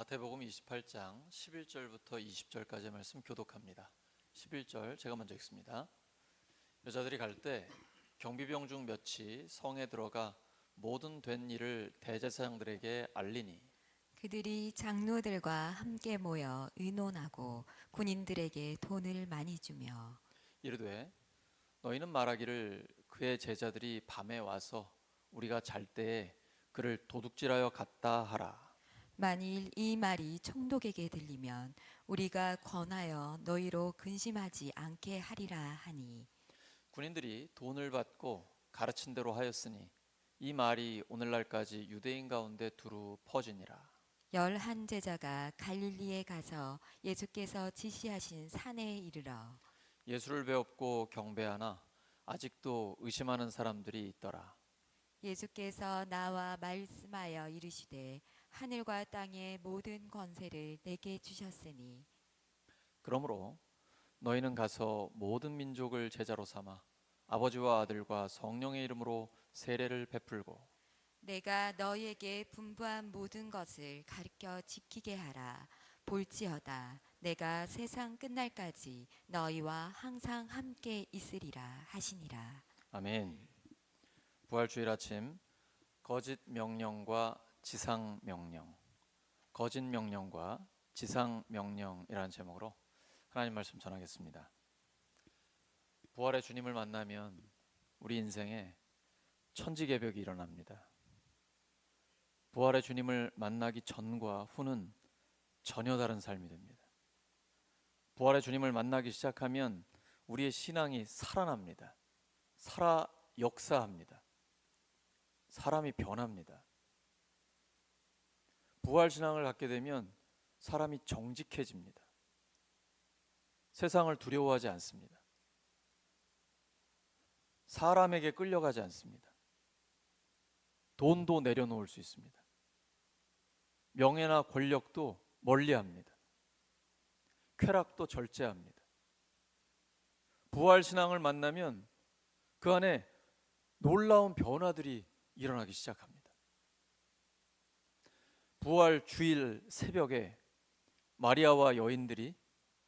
마태복음 28장 11절부터 20절까지의 말씀 교독합니다. 11절 제가 먼저 읽습니다. 여자들이 갈 때 경비병 중 몇이 성에 들어가 모든 된 일을 대제사장들에게 알리니 그들이 장로들과 함께 모여 의논하고 군인들에게 돈을 많이 주며 이르되 너희는 말하기를 그의 제자들이 밤에 와서 우리가 잘 때에 그를 도둑질하여 갔다 하라. 만일 이 말이 총독에게 들리면 우리가 권하여 너희로 근심하지 않게 하리라 하니 군인들이 돈을 받고 가르친 대로 하였으니 이 말이 오늘날까지 유대인 가운데 두루 퍼지니라. 11 제자가 갈릴리에 가서 예수께서 지시하신 산에 이르러 예수를 배웠고 경배하나 아직도 의심하는 사람들이 있더라. 예수께서 나와 말씀하여 이르시되 하늘과 땅의 모든 권세를 내게 주셨으니 그러므로 너희는 가서 모든 민족을 제자로 삼아 아버지와 아들과 성령의 이름으로 세례를 베풀고 내가 너희에게 분부한 모든 것을 가르쳐 지키게 하라. 볼지어다 내가 세상 끝날까지 너희와 항상 함께 있으리라 하시니라. 아멘. 부활주일 아침 거짓 명령과 지상 명령, 거짓 명령과 지상 명령이라는 제목으로 하나님 말씀 전하겠습니다. 부활의 주님을 만나면 우리 인생에 천지개벽이 일어납니다. 부활의 주님을 만나기 전과 후는 전혀 다른 삶이 됩니다. 부활의 주님을 만나기 시작하면 우리의 신앙이 살아납니다. 살아 역사합니다. 사람이 변합니다. 부활 신앙을 갖게 되면 사람이 정직해집니다. 세상을 두려워하지 않습니다. 사람에게 끌려가지 않습니다. 돈도 내려놓을 수 있습니다. 명예나 권력도 멀리합니다. 쾌락도 절제합니다. 부활 신앙을 만나면 그 안에 놀라운 변화들이 일어나기 시작합니다. 부활 주일 새벽에 마리아와 여인들이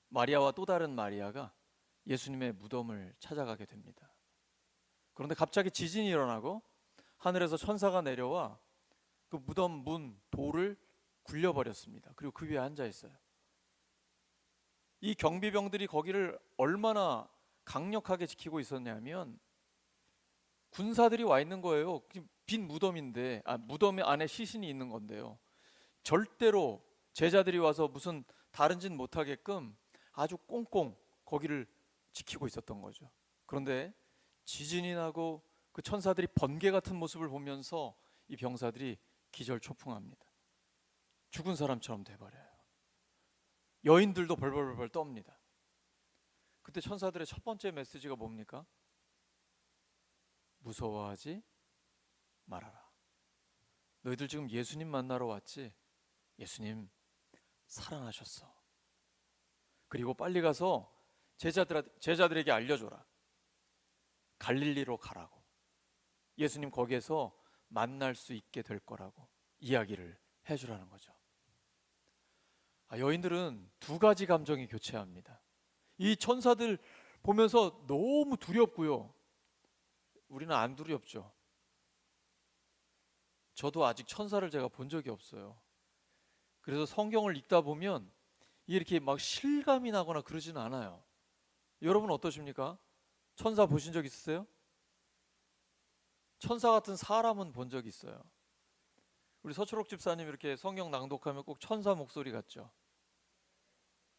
마리아와 또 다른 마리아가 예수님의 무덤을 찾아가게 됩니다. 그런데 갑자기 지진이 일어나고 하늘에서 천사가 내려와 그 무덤 문 돌을 굴려버렸습니다. 그리고 그 위에 앉아 있어요. 이 경비병들이 거기를 얼마나 강력하게 지키고 있었냐면 군사들이 와 있는 거예요. 빈 무덤인데, 무덤 안에 시신이 있는 건데요. 절대로 제자들이 와서 무슨 다른 짓 못하게끔 아주 꽁꽁 거기를 지키고 있었던 거죠. 그런데 지진이 나고 그 천사들이 번개 같은 모습을 보면서 이 병사들이 기절초풍합니다. 죽은 사람처럼 돼버려요. 여인들도 벌벌벌 떱니다. 그때 천사들의 첫 번째 메시지가 뭡니까? 무서워하지 말아라. 너희들 지금 예수님 만나러 왔지? 예수님 살아나셨어. 그리고 빨리 가서 제자들에게 알려줘라. 갈릴리로 가라고. 예수님 거기에서 만날 수 있게 될 거라고 이야기를 해주라는 거죠. 여인들은 두 가지 감정이 교차합니다. 이 천사들 보면서 너무 두렵고요. 우리는 안 두렵죠. 저도 아직 천사를 제가 본 적이 없어요. 그래서 성경을 읽다 보면 이렇게 막 실감이 나거나 그러지는 않아요. 여러분 어떠십니까? 천사 보신 적 있으세요? 천사 같은 사람은 본 적 있어요. 우리 서초록 집사님 이렇게 성경 낭독하면 꼭 천사 목소리 같죠?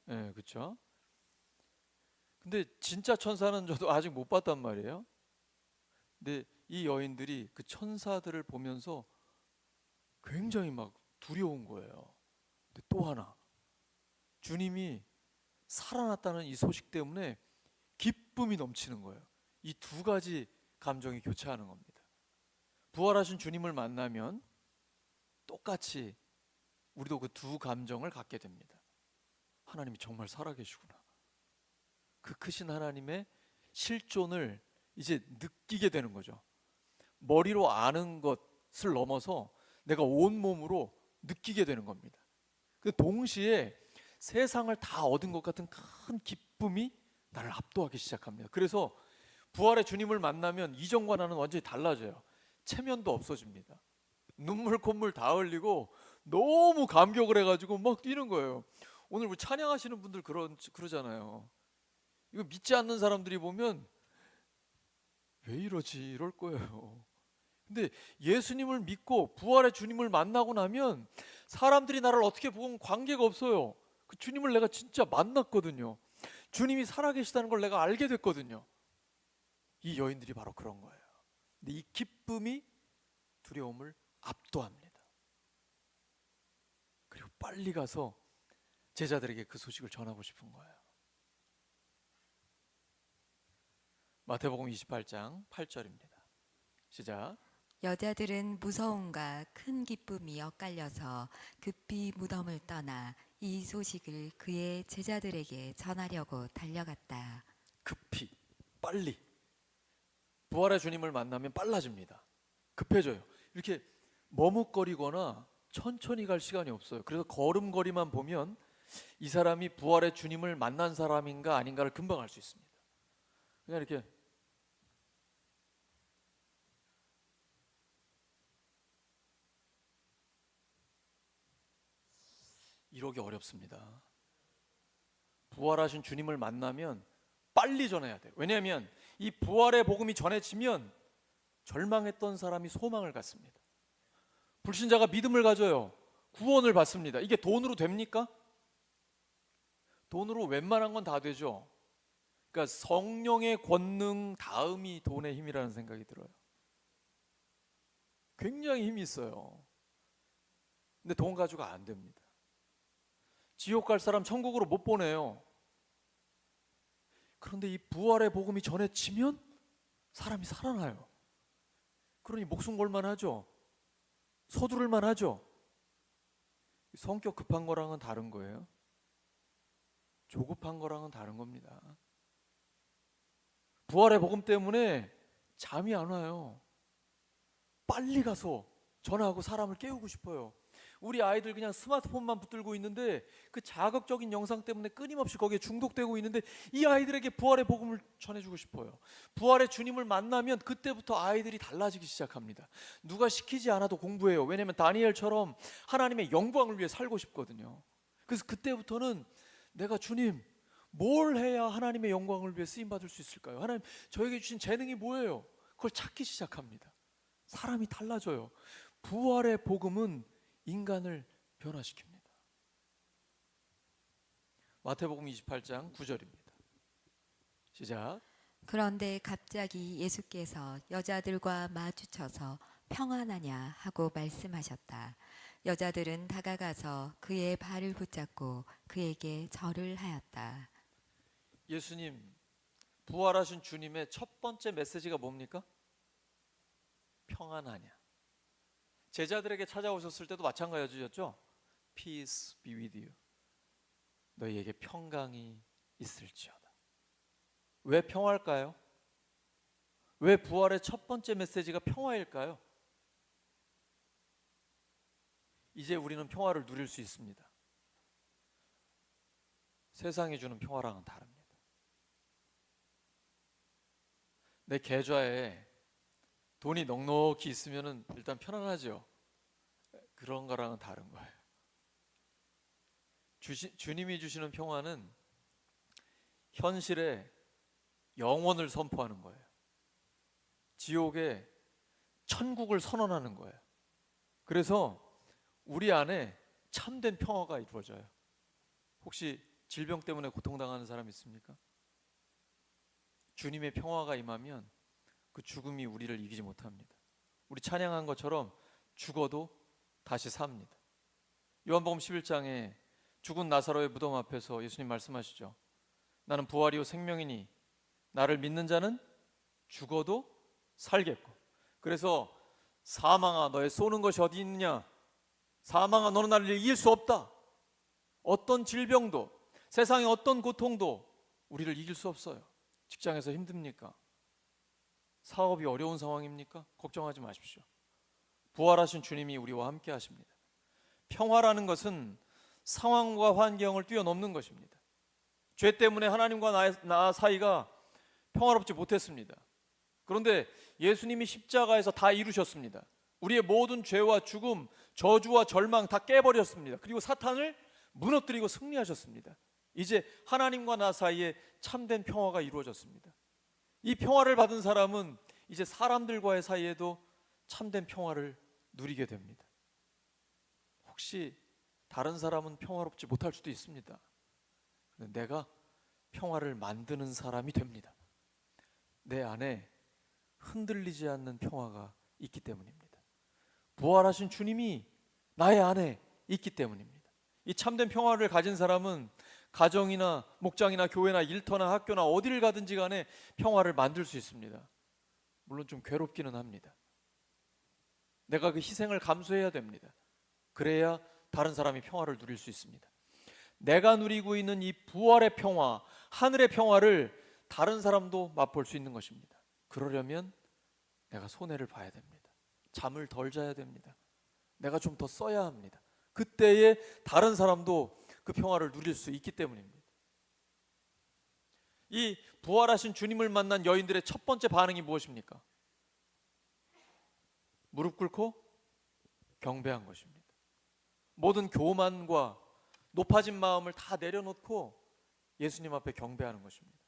네, 그렇죠? 근데 진짜 천사는 저도 아직 못 봤단 말이에요. 근데 이 여인들이 그 천사들을 보면서 굉장히 막 두려운 거예요. 근데 또 하나, 주님이 살아났다는 이 소식 때문에 기쁨이 넘치는 거예요. 이 두 가지 감정이 교차하는 겁니다. 부활하신 주님을 만나면 똑같이 우리도 그 두 감정을 갖게 됩니다. 하나님이 정말 살아계시구나. 그 크신 하나님의 실존을 이제 느끼게 되는 거죠. 머리로 아는 것을 넘어서 내가 온몸으로 느끼게 되는 겁니다. 동시에 세상을 다 얻은 것 같은 큰 기쁨이 나를 압도하기 시작합니다. 그래서 부활의 주님을 만나면 이전과 나는 완전히 달라져요. 체면도 없어집니다. 눈물 콧물 다 흘리고 너무 감격을 해가지고 막 뛰는 거예요. 오늘 우리 찬양하시는 분들 그러잖아요. 이거 믿지 않는 사람들이 보면 왜 이러지 이럴 거예요. 근데 예수님을 믿고 부활의 주님을 만나고 나면 사람들이 나를 어떻게 보면 관계가 없어요. 그 주님을 내가 진짜 만났거든요. 주님이 살아계시다는 걸 내가 알게 됐거든요. 이 여인들이 바로 그런 거예요. 근데 이 기쁨이 두려움을 압도합니다. 그리고 빨리 가서 제자들에게 그 소식을 전하고 싶은 거예요. 마태복음 28장 8절입니다. 시작. 여자들은 무서움과 큰 기쁨이 엇갈려서 급히 무덤을 떠나 이 소식을 그의 제자들에게 전하려고 달려갔다. 급히, 빨리. 부활의 주님을 만나면 빨라집니다. 급해져요. 이렇게 머뭇거리거나 천천히 갈 시간이 없어요. 그래서 걸음걸이만 보면 이 사람이 부활의 주님을 만난 사람인가 아닌가를 금방 알 수 있습니다. 그냥 이렇게 이러기 어렵습니다. 부활하신 주님을 만나면 빨리 전해야 돼요. 왜냐하면 이 부활의 복음이 전해지면 절망했던 사람이 소망을 갖습니다. 불신자가 믿음을 가져요. 구원을 받습니다. 이게 돈으로 됩니까? 돈으로 웬만한 건 다 되죠. 그러니까 성령의 권능 다음이 돈의 힘이라는 생각이 들어요. 굉장히 힘이 있어요. 근데 돈 가지고 안 됩니다. 지옥 갈 사람 천국으로 못 보내요. 그런데 이 부활의 복음이 전해지면 사람이 살아나요. 그러니 목숨 걸만 하죠. 서두를만 하죠. 성격 급한 거랑은 다른 거예요. 조급한 거랑은 다른 겁니다. 부활의 복음 때문에 잠이 안 와요. 빨리 가서 전화하고 사람을 깨우고 싶어요. 우리 아이들 그냥 스마트폰만 붙들고 있는데 그 자극적인 영상 때문에 끊임없이 거기에 중독되고 있는데 이 아이들에게 부활의 복음을 전해주고 싶어요. 부활의 주님을 만나면 그때부터 아이들이 달라지기 시작합니다. 누가 시키지 않아도 공부해요. 왜냐하면 다니엘처럼 하나님의 영광을 위해 살고 싶거든요. 그래서 그때부터는 내가 주님 뭘 해야 하나님의 영광을 위해 쓰임받을 수 있을까요? 하나님 저에게 주신 재능이 뭐예요? 그걸 찾기 시작합니다. 사람이 달라져요. 부활의 복음은 인간을 변화시킵니다. 마태복음 28장 9절입니다. 시작. 그런데 갑자기 예수께서 여자들과 마주쳐서 평안하냐 하고 말씀하셨다. 여자들은 다가가서 그의 발을 붙잡고 그에게 절을 하였다. 예수님, 부활하신 주님의 첫 번째 메시지가 뭡니까? 평안하냐. 제자들에게 찾아오셨을 때도 마찬가지였죠. Peace be with you. 너희에게 평강이 있을지어다. 왜 평화일까요? 왜 부활의 첫 번째 메시지가 평화일까요? 이제 우리는 평화를 누릴 수 있습니다. 세상이 주는 평화랑은 다릅니다. 내 계좌에 돈이 넉넉히 있으면 일단 편안하죠. 그런 거랑은 다른 거예요. 주님이 주시는 평화는 현실에 영원을 선포하는 거예요. 지옥에 천국을 선언하는 거예요. 그래서 우리 안에 참된 평화가 이루어져요. 혹시 질병 때문에 고통당하는 사람 있습니까? 주님의 평화가 임하면 그 죽음이 우리를 이기지 못합니다. 우리 찬양한 것처럼 죽어도 다시 삽니다. 요한복음 11장에 죽은 나사로의 무덤 앞에서 예수님 말씀하시죠. 나는 부활이요 생명이니 나를 믿는 자는 죽어도 살겠고. 그래서 사망아 너의 쏘는 것이 어디 있느냐. 사망아 너는 나를 이길 수 없다. 어떤 질병도 세상의 어떤 고통도 우리를 이길 수 없어요. 직장에서 힘듭니까? 사업이 어려운 상황입니까? 걱정하지 마십시오. 부활하신 주님이 우리와 함께 하십니다. 평화라는 것은 상황과 환경을 뛰어넘는 것입니다. 죄 때문에 하나님과 나 사이가 평화롭지 못했습니다. 그런데 예수님이 십자가에서 다 이루셨습니다. 우리의 모든 죄와 죽음, 저주와 절망 다 깨버렸습니다. 그리고 사탄을 무너뜨리고 승리하셨습니다. 이제 하나님과 나 사이에 참된 평화가 이루어졌습니다. 이 평화를 받은 사람은 이제 사람들과의 사이에도 참된 평화를 누리게 됩니다. 혹시 다른 사람은 평화롭지 못할 수도 있습니다. 그런데 내가 평화를 만드는 사람이 됩니다. 내 안에 흔들리지 않는 평화가 있기 때문입니다. 부활하신 주님이 나의 안에 있기 때문입니다. 이 참된 평화를 가진 사람은 가정이나 목장이나 교회나 일터나 학교나 어디를 가든지 간에 평화를 만들 수 있습니다. 물론 좀 괴롭기는 합니다. 내가 그 희생을 감수해야 됩니다. 그래야 다른 사람이 평화를 누릴 수 있습니다. 내가 누리고 있는 이 부활의 평화, 하늘의 평화를 다른 사람도 맛볼 수 있는 것입니다. 그러려면 내가 손해를 봐야 됩니다. 잠을 덜 자야 됩니다. 내가 좀 더 써야 합니다. 그때에 다른 사람도 그 평화를 누릴 수 있기 때문입니다. 이 부활하신 주님을 만난 여인들의 첫 번째 반응이 무엇입니까? 무릎 꿇고 경배한 것입니다. 모든 교만과 높아진 마음을 다 내려놓고 예수님 앞에 경배하는 것입니다.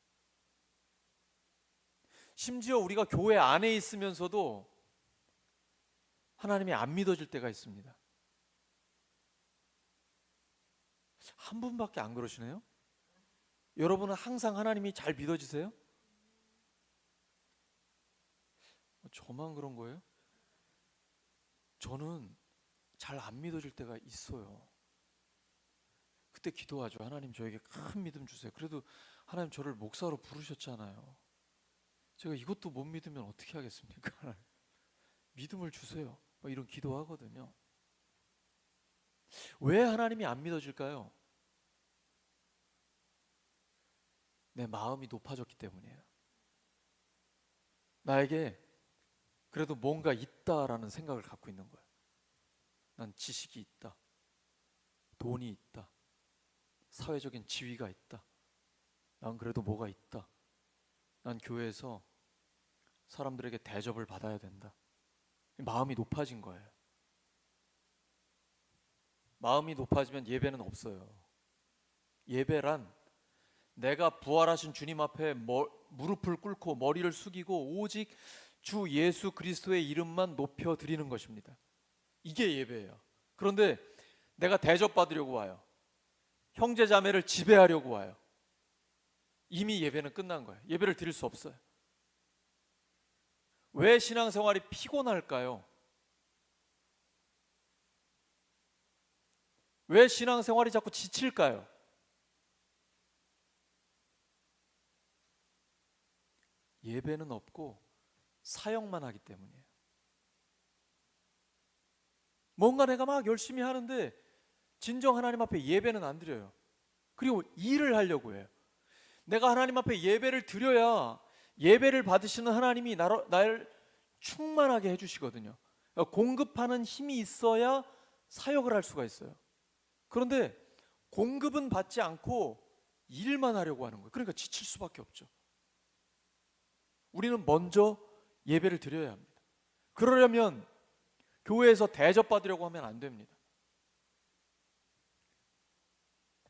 심지어 우리가 교회 안에 있으면서도 하나님이 안 믿어질 때가 있습니다. 한 분밖에 안 그러시네요? 여러분은 항상 하나님이 잘 믿어지세요? 저만 그런 거예요? 저는 잘 안 믿어질 때가 있어요. 그때 기도하죠. 하나님 저에게 큰 믿음 주세요. 그래도 하나님 저를 목사로 부르셨잖아요. 제가 이것도 못 믿으면 어떻게 하겠습니까? 믿음을 주세요. 이런 기도하거든요. 왜 하나님이 안 믿어질까요? 내 마음이 높아졌기 때문이에요. 나에게 그래도 뭔가 있다라는 생각을 갖고 있는 거예요. 난 지식이 있다. 돈이 있다. 사회적인 지위가 있다. 난 그래도 뭐가 있다. 난 교회에서 사람들에게 대접을 받아야 된다. 마음이 높아진 거예요. 마음이 높아지면 예배는 없어요. 예배란 내가 부활하신 주님 앞에 무릎을 꿇고 머리를 숙이고 오직 주 예수 그리스도의 이름만 높여 드리는 것입니다. 이게 예배예요. 그런데 내가 대접받으려고 와요. 형제 자매를 지배하려고 와요. 이미 예배는 끝난 거예요. 예배를 드릴 수 없어요. 왜 신앙생활이 피곤할까요? 왜 신앙생활이 자꾸 지칠까요? 예배는 없고 사역만 하기 때문이에요. 뭔가 내가 막 열심히 하는데 진정 하나님 앞에 예배는 안 드려요. 그리고 일을 하려고 해요. 내가 하나님 앞에 예배를 드려야 예배를 받으시는 하나님이 나를 충만하게 해주시거든요. 공급하는 힘이 있어야 사역을 할 수가 있어요. 그런데 공급은 받지 않고 일만 하려고 하는 거예요. 그러니까 지칠 수밖에 없죠. 우리는 먼저 예배를 드려야 합니다. 그러려면 교회에서 대접받으려고 하면 안 됩니다.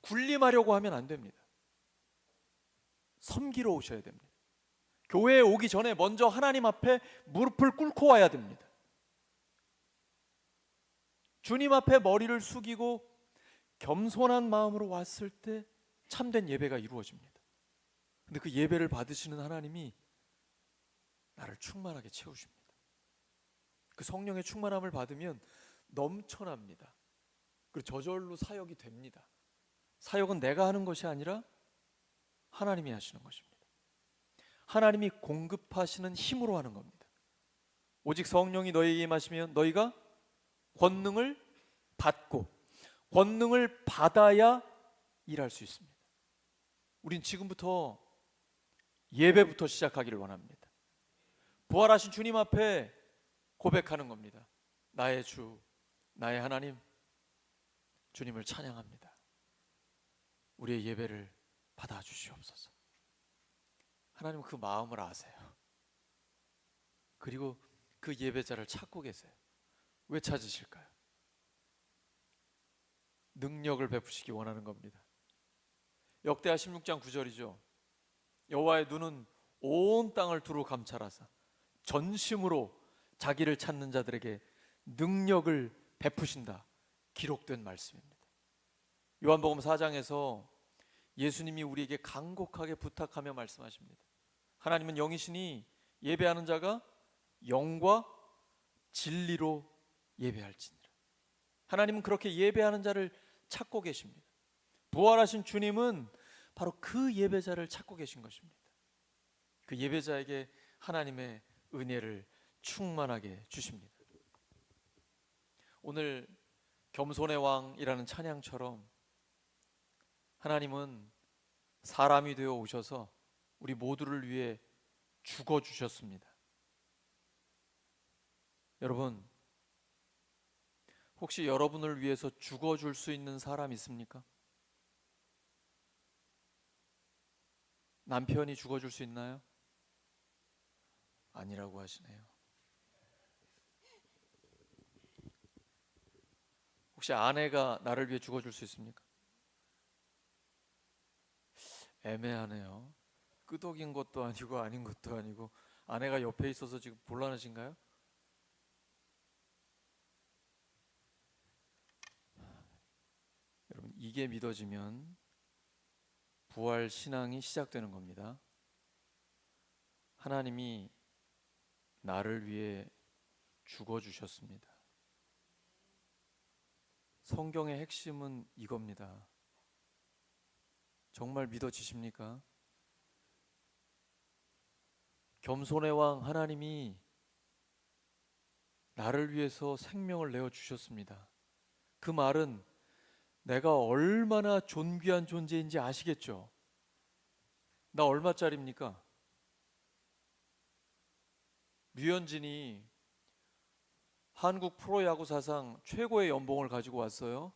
군림하려고 하면 안 됩니다. 섬기러 오셔야 됩니다. 교회에 오기 전에 먼저 하나님 앞에 무릎을 꿇고 와야 됩니다. 주님 앞에 머리를 숙이고 겸손한 마음으로 왔을 때 참된 예배가 이루어집니다. 근데 그 예배를 받으시는 하나님이 나를 충만하게 채우십니다. 그 성령의 충만함을 받으면 넘쳐납니다. 그리고 저절로 사역이 됩니다. 사역은 내가 하는 것이 아니라 하나님이 하시는 것입니다. 하나님이 공급하시는 힘으로 하는 겁니다. 오직 성령이 너희에게 임하시면 너희가 권능을 받고 권능을 받아야 일할 수 있습니다. 우린 지금부터 예배부터 시작하기를 원합니다. 부활하신 주님 앞에 고백하는 겁니다. 나의 주, 나의 하나님, 주님을 찬양합니다. 우리의 예배를 받아주시옵소서. 하나님 그 마음을 아세요. 그리고 그 예배자를 찾고 계세요. 왜 찾으실까요? 능력을 베푸시기 원하는 겁니다. 역대하 16장 9절이죠. 여호와의 눈은 온 땅을 두루 감찰하사 전심으로 자기를 찾는 자들에게 능력을 베푸신다. 기록된 말씀입니다. 요한복음 4장에서 예수님이 우리에게 간곡하게 부탁하며 말씀하십니다. 하나님은 영이시니 예배하는 자가 영과 진리로 예배할지니라. 하나님은 그렇게 예배하는 자를 찾고 계십니다. 부활하신 주님은 바로 그 예배자를 찾고 계신 것입니다. 그 예배자에게 하나님의 은혜를 충만하게 주십니다. 오늘 겸손의 왕이라는 찬양처럼 하나님은 사람이 되어 오셔서 우리 모두를 위해 죽어 주셨습니다. 여러분, 혹시 여러분을 위해서 죽어 줄 수 있는 사람 있습니까? 남편이 죽어 줄 수 있나요? 아니라고 하시네요. 혹시 아내가 나를 위해 죽어 줄 수 있습니까? 애매하네요. 끄덕인 것도 아니고 아닌 것도 아니고. 아내가 옆에 있어서 지금 곤란하신가요? 여러분, 이게 믿어지면 부활 신앙이 시작되는 겁니다. 하나님이 나를 위해 죽어 주셨습니다. 성경의 핵심은 이겁니다. 정말 믿어지십니까? 겸손의 왕 하나님이 나를 위해서 생명을 내어 주셨습니다. 그 말은 내가 얼마나 존귀한 존재인지 아시겠죠? 나 얼마짜리입니까? 류현진이 한국 프로야구 사상 최고의 연봉을 가지고 왔어요.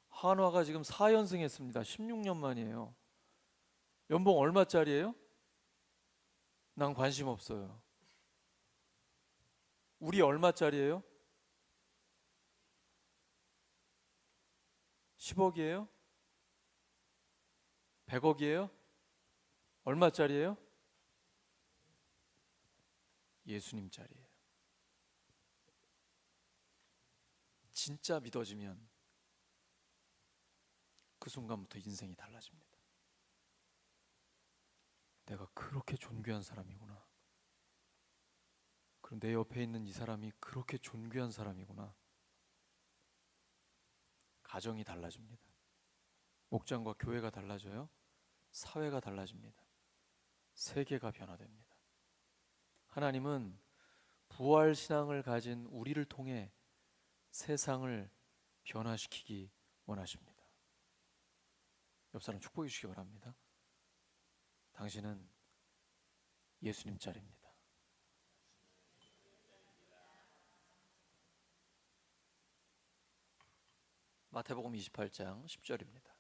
한화가 지금 4연승 했습니다. 16년 만이에요. 연봉 얼마짜리예요? 난 관심 없어요. 우리 얼마짜리예요? 10억이에요? 100억이에요? 얼마짜리예요? 예수님짜리예요. 진짜 믿어지면 그 순간부터 인생이 달라집니다. 내가 그렇게 존귀한 사람이구나. 그럼 내 옆에 있는 이 사람이 그렇게 존귀한 사람이구나. 가정이 달라집니다. 목장과 교회가 달라져요. 사회가 달라집니다. 세계가 변화됩니다. 하나님은 부활 신앙을 가진 우리를 통해 세상을 변화시키기 원하십니다. 옆 사람 축복해 주시기 바랍니다. 당신은 예수님 짤입니다. 마태복음 28장 10절입니다.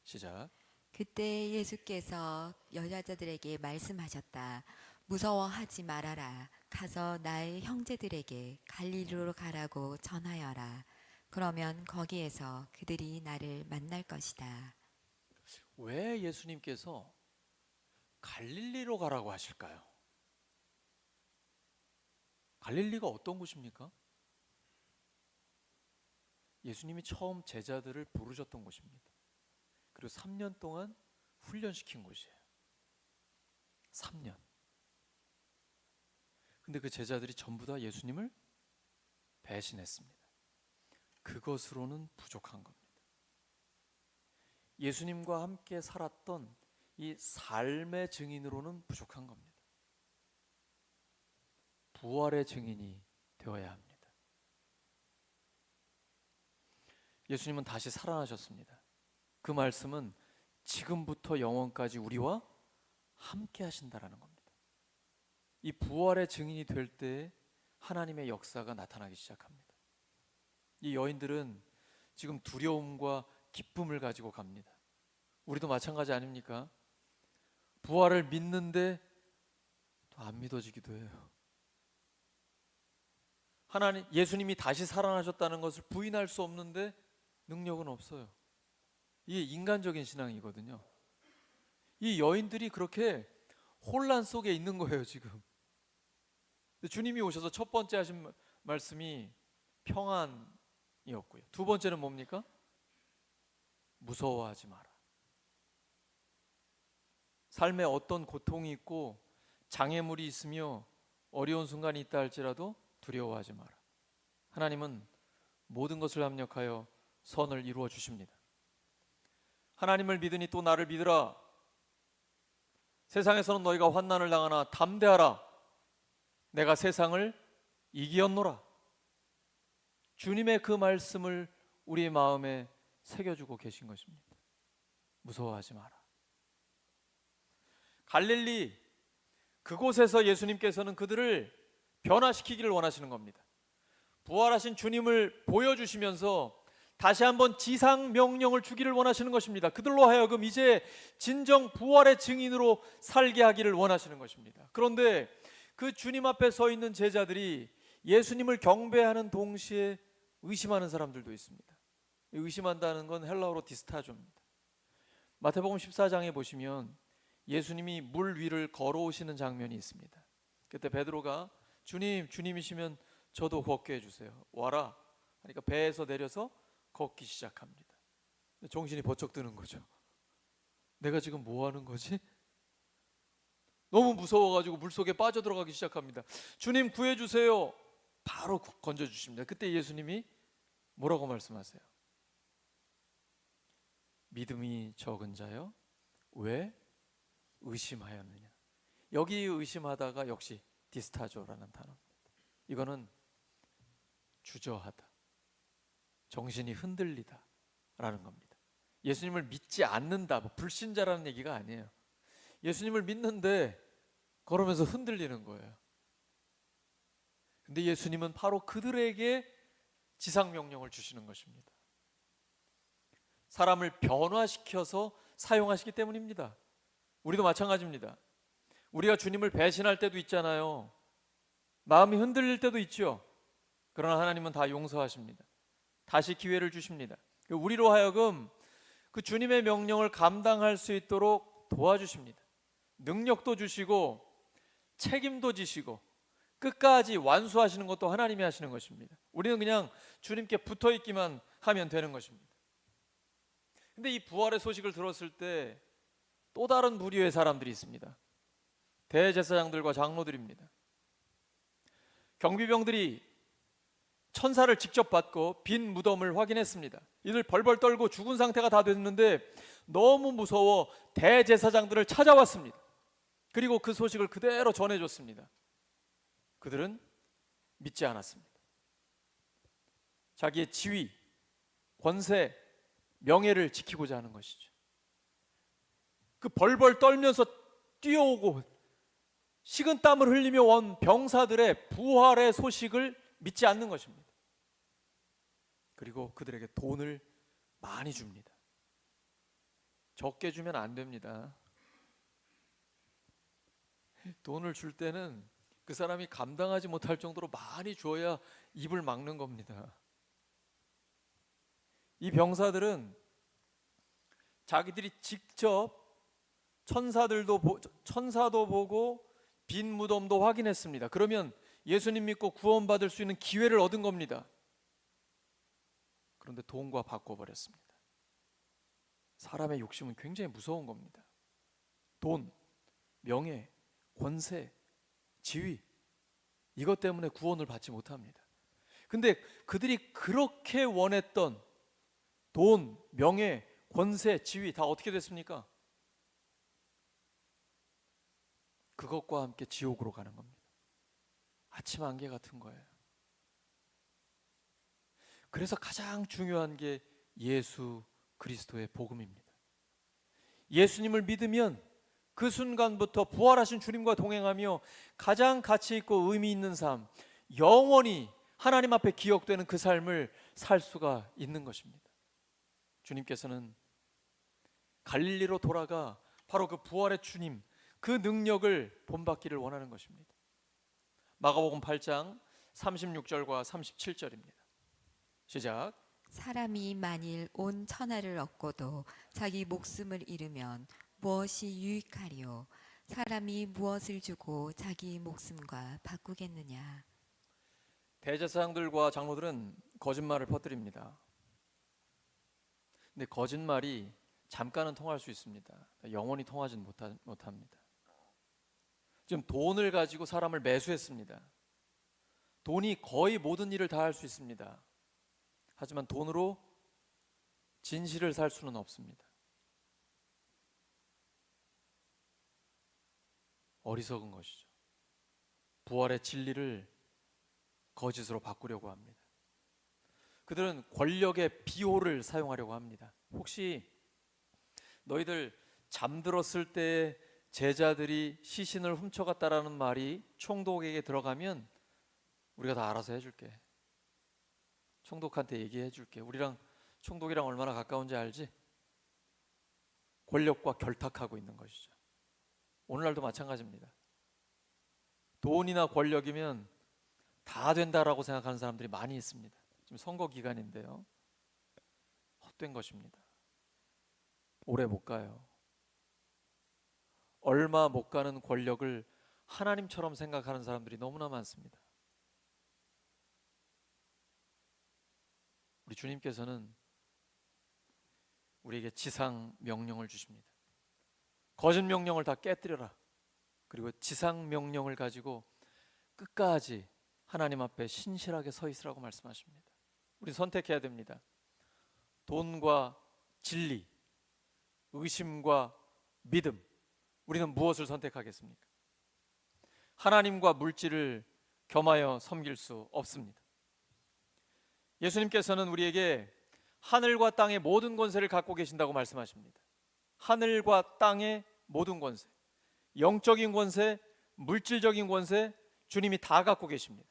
시작. 그때 예수께서 여자들에게 말씀하셨다. 무서워하지 말아라. 가서 나의 형제들에게 갈릴리로 가라고 전하여라. 그러면 거기에서 그들이 나를 만날 것이다. 왜 예수님께서 갈릴리로 가라고 하실까요? 갈릴리가 어떤 곳입니까? 예수님이 처음 제자들을 부르셨던 곳입니다. 그리고 3년 동안 훈련시킨 곳이에요. 3년. 근데 그 제자들이 전부 다 예수님을 배신했습니다. 그것으로는 부족한 겁니다. 예수님과 함께 살았던 이 삶의 증인으로는 부족한 겁니다. 부활의 증인이 되어야 합니다. 예수님은 다시 살아나셨습니다. 그 말씀은 지금부터 영원까지 우리와 함께 하신다라는 겁니다. 이 부활의 증인이 될 때 하나님의 역사가 나타나기 시작합니다. 이 여인들은 지금 두려움과 기쁨을 가지고 갑니다. 우리도 마찬가지 아닙니까? 부활을 믿는데 또 안 믿어지기도 해요. 하나님, 예수님이 다시 살아나셨다는 것을 부인할 수 없는데 능력은 없어요. 이게 인간적인 신앙이거든요. 이 여인들이 그렇게 혼란 속에 있는 거예요, 지금. 주님이 오셔서 첫 번째 하신 말씀이 평안이었고요. 두 번째는 뭡니까? 무서워하지 마라. 삶에 어떤 고통이 있고 장애물이 있으며 어려운 순간이 있다 할지라도 두려워하지 마라. 하나님은 모든 것을 합력하여 선을 이루어 주십니다. 하나님을 믿으니 또 나를 믿으라. 세상에서는 너희가 환난을 당하나 담대하라. 내가 세상을 이기었노라. 주님의 그 말씀을 우리 마음에 새겨주고 계신 것입니다. 무서워하지 마라. 갈릴리 그곳에서 예수님께서는 그들을 변화시키기를 원하시는 겁니다. 부활하신 주님을 보여주시면서 다시 한번 지상 명령을 주기를 원하시는 것입니다. 그들로 하여금 이제 진정 부활의 증인으로 살게 하기를 원하시는 것입니다. 그런데 그 주님 앞에 서 있는 제자들이 예수님을 경배하는 동시에 의심하는 사람들도 있습니다. 의심한다는 건 헬라어로 디스타조입니다. 마태복음 14장에 보시면 예수님이 물 위를 걸어오시는 장면이 있습니다. 그때 베드로가 주님이시면 저도 걷게 해주세요. 와라. 그러니까 배에서 내려서 걷기 시작합니다. 정신이 번쩍 드는 거죠. 내가 지금 뭐 하는 거지? 너무 무서워가지고 물속에 빠져들어가기 시작합니다. 주님 구해주세요. 바로 건져주십니다. 그때 예수님이 뭐라고 말씀하세요? 믿음이 적은 자여 왜 의심하였느냐. 여기 의심하다가 역시 디스타조라는 단어입니다. 이거는 주저하다, 정신이 흔들리다 라는 겁니다. 예수님을 믿지 않는다, 불신자라는 얘기가 아니에요. 예수님을 믿는데 걸으면서 흔들리는 거예요. 근데 예수님은 바로 그들에게 지상명령을 주시는 것입니다. 사람을 변화시켜서 사용하시기 때문입니다. 우리도 마찬가지입니다. 우리가 주님을 배신할 때도 있잖아요. 마음이 흔들릴 때도 있죠. 그러나 하나님은 다 용서하십니다. 다시 기회를 주십니다. 우리로 하여금 그 주님의 명령을 감당할 수 있도록 도와주십니다. 능력도 주시고 책임도 지시고 끝까지 완수하시는 것도 하나님이 하시는 것입니다. 우리는 그냥 주님께 붙어 있기만 하면 되는 것입니다. 근데 이 부활의 소식을 들었을 때 또 다른 부류의 사람들이 있습니다. 대제사장들과 장로들입니다. 경비병들이 천사를 직접 받고 빈 무덤을 확인했습니다. 이들 벌벌 떨고 죽은 상태가 다 됐는데 너무 무서워 대제사장들을 찾아왔습니다. 그리고 그 소식을 그대로 전해줬습니다. 그들은 믿지 않았습니다. 자기의 지위, 권세, 명예를 지키고자 하는 것이죠. 그 벌벌 떨면서 뛰어오고 식은땀을 흘리며 온 병사들의 부활의 소식을 믿지 않는 것입니다. 그리고 그들에게 돈을 많이 줍니다. 적게 주면 안 됩니다. 돈을 줄 때는 그 사람이 감당하지 못할 정도로 많이 줘야 입을 막는 겁니다. 이 병사들은 자기들이 직접 천사도 보고 빈 무덤도 확인했습니다. 그러면 예수님 믿고 구원받을 수 있는 기회를 얻은 겁니다. 그런데 돈과 바꿔버렸습니다. 사람의 욕심은 굉장히 무서운 겁니다. 돈, 명예, 권세, 지위, 이것 때문에 구원을 받지 못합니다. 근데 그들이 그렇게 원했던 돈, 명예, 권세, 지위 다 어떻게 됐습니까? 그것과 함께 지옥으로 가는 겁니다. 아침 안개 같은 거예요. 그래서 가장 중요한 게 예수 그리스도의 복음입니다. 예수님을 믿으면 그 순간부터 부활하신 주님과 동행하며 가장 가치 있고 의미 있는 삶, 영원히 하나님 앞에 기억되는 그 삶을 살 수가 있는 것입니다. 주님께서는 갈릴리로 돌아가 바로 그 부활의 주님, 그 능력을 본받기를 원하는 것입니다. 마가복음 8장 36절과 37절입니다. 시작. 사람이 만일 온 천하를 얻고도 자기 목숨을 잃으면 무엇이 유익하리요? 사람이 무엇을 주고 자기 목숨과 바꾸겠느냐? 대제사장들과 장로들은 거짓말을 퍼뜨립니다. 근데 거짓말이 잠깐은 통할 수 있습니다. 영원히 통하지는 못합니다. 지금 돈을 가지고 사람을 매수했습니다. 돈이 거의 모든 일을 다 할 수 있습니다. 하지만 돈으로 진실을 살 수는 없습니다. 어리석은 것이죠. 부활의 진리를 거짓으로 바꾸려고 합니다. 그들은 권력의 비호를 사용하려고 합니다. 혹시 너희들 잠들었을 때 제자들이 시신을 훔쳐갔다라는 말이 총독에게 들어가면 우리가 다 알아서 해줄게. 총독한테 얘기해 줄게. 우리랑 총독이랑 얼마나 가까운지 알지? 권력과 결탁하고 있는 것이죠. 오늘날도 마찬가지입니다. 돈이나 권력이면 다 된다라고 생각하는 사람들이 많이 있습니다. 지금 선거 기간인데요. 헛된 것입니다. 오래 못 가요. 얼마 못 가는 권력을 하나님처럼 생각하는 사람들이 너무나 많습니다. 우리 주님께서는 우리에게 지상 명령을 주십니다. 거짓 명령을 다 깨뜨려라. 그리고 지상 명령을 가지고 끝까지 하나님 앞에 신실하게 서 있으라고 말씀하십니다. 우리 선택해야 됩니다. 돈과 진리, 의심과 믿음. 우리는 무엇을 선택하겠습니까? 하나님과 물질을 겸하여 섬길 수 없습니다. 예수님께서는 우리에게 하늘과 땅의 모든 권세를 갖고 계신다고 말씀하십니다. 하늘과 땅의 모든 권세, 영적인 권세, 물질적인 권세, 주님이 다 갖고 계십니다.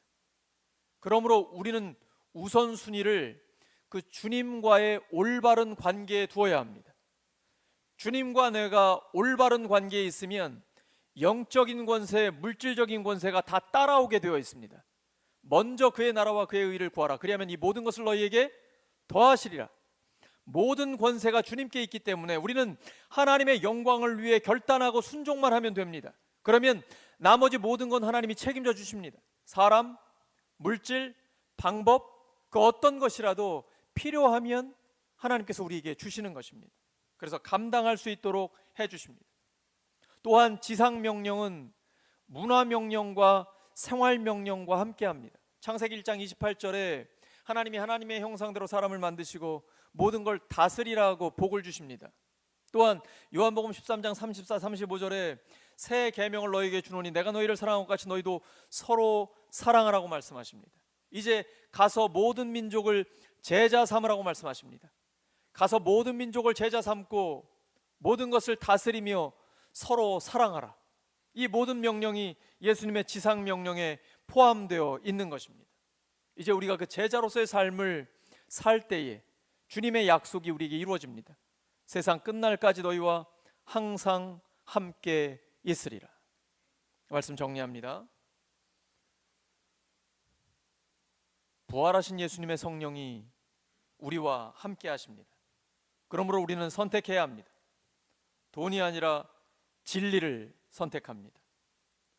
그러므로 우리는 우선순위를 그 주님과의 올바른 관계에 두어야 합니다. 주님과 내가 올바른 관계에 있으면 영적인 권세, 물질적인 권세가 다 따라오게 되어 있습니다. 먼저 그의 나라와 그의 의를 구하라. 그리하면 이 모든 것을 너희에게 더하시리라. 모든 권세가 주님께 있기 때문에 우리는 하나님의 영광을 위해 결단하고 순종만 하면 됩니다. 그러면 나머지 모든 건 하나님이 책임져 주십니다. 사람, 물질, 방법, 그 어떤 것이라도 필요하면 하나님께서 우리에게 주시는 것입니다. 그래서 감당할 수 있도록 해주십니다. 또한 지상명령은 문화명령과 생활명령과 함께합니다. 창세기 1장 28절에 하나님이 하나님의 형상대로 사람을 만드시고 모든 걸 다스리라고 복을 주십니다. 또한 요한복음 13장 34, 35절에 새 계명을 너희에게 주노니 내가 너희를 사랑한 것 같이 너희도 서로 사랑하라고 말씀하십니다. 이제 가서 모든 민족을 제자 삼으라고 말씀하십니다. 가서 모든 민족을 제자 삼고 모든 것을 다스리며 서로 사랑하라. 이 모든 명령이 예수님의 지상 명령에 포함되어 있는 것입니다. 이제 우리가 그 제자로서의 삶을 살 때에 주님의 약속이 우리에게 이루어집니다. 세상 끝날까지 너희와 항상 함께 있으리라. 말씀 정리합니다. 부활하신 예수님의 성령이 우리와 함께 하십니다. 그러므로 우리는 선택해야 합니다. 돈이 아니라 진리를 선택합니다.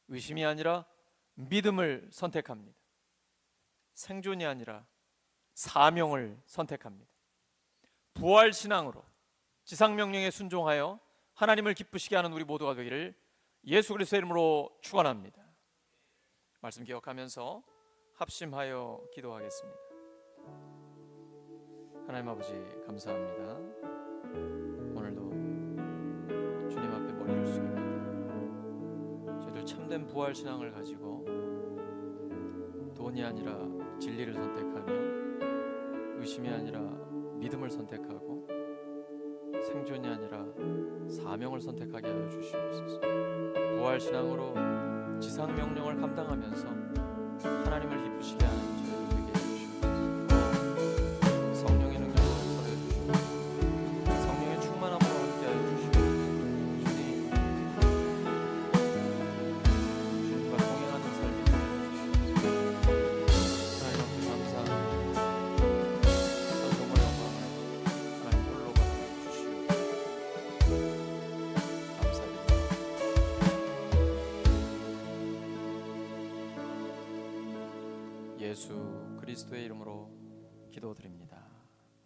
의심이 아니라 믿음을 선택합니다. 생존이 아니라 사명을 선택합니다. 부활신앙으로 지상명령에 순종하여 하나님을 기쁘시게 하는 우리 모두가 되기를 예수 그리스도의 이름으로 축원합니다. 말씀 기억하면서 합심하여 기도하겠습니다. 하나님 아버지 감사합니다. 오늘도 주님 앞에 머리를 숙입니다. 저희들 참된 부활신앙을 가지고 돈이 아니라 진리를 선택하며 의심이 아니라 믿음을 선택하고 생존이 아니라 사명을 선택하게 하여 주시옵소서. 부활신앙으로 지상명령을 감당하면서 하나님을 기쁘시게 하는 저희들 되게 해주시옵소서. 성령의 능력으로 역사해 주시옵소서. 성령의 충만함으로 함께 하여 주시옵소서. 예수 그리스도의 이름으로 기도드립니다.